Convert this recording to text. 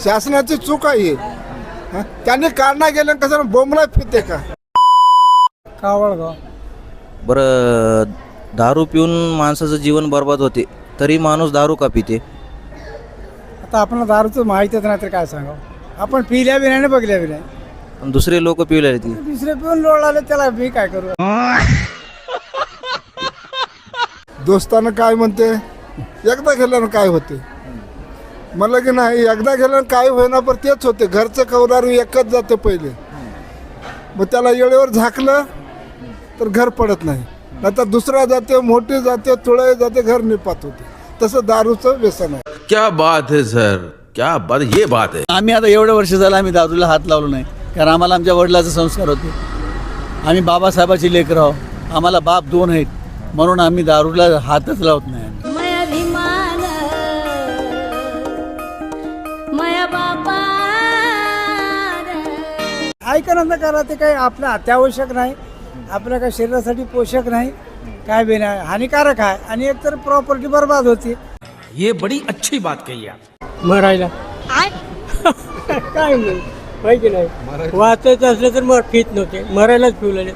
शासनाची चूक आहे हं? त्यांनी काढणं गेलं कसं बोंबला फिरते का कावळगाव. बरं, दारू पिऊन माणसाचं जीवन बर्बाद होते तरी माणूस दारू का पिते? आता आपल्याला दारूचं माहितीच नाही तर काय सांगावं. आपण पिल्या बी नाही बघल्या बी नाही. पण दुसरे लोक पिवले ती. दुसरे पिऊन लोळ आले त्याला मी काय करू. दोस्तानं काय म्हणते एकदा गेल्यानं काय होते मला की नाही एकदा गेल्यानं काय होईना पण तेच होते घरचं कवदारू एकच जाते पहिले मग त्याला येळेवर झाकलं तर घर पडत नाही नाहीतर दुसरा जाते मोठी जाते तुळे जाते घर निपात होते तसं दारूचं व्यसन आहे. क्या बात है सर, क्या बात, ये बात है. आम्ही आता एवढं वर्ष झालं आम्ही दारूला हात लावलो नाही कारण आम्हाला आमच्या वडिलाचे संस्कार होते. आम्ही बाबासाहेबाची लेकरं आहोत. आम्हाला बाप दोन आहेत म्हणून आम्ही दारूला हातच लावत नाही. ऐकणं करा ते काही आपलं अत्यावश्यक नाही आपल्या काही शरीरासाठी पोषक नाही काय बी नाही हानिकारक आहे आणि एकतर प्रॉपर्टी बर्बाद होती. ये बड़ी अच्छी बात कही आप. मरायला काय नाही माहिती नाही वाचायचं असलं तर मग फित नव्हते मरायलाच पिवलेले.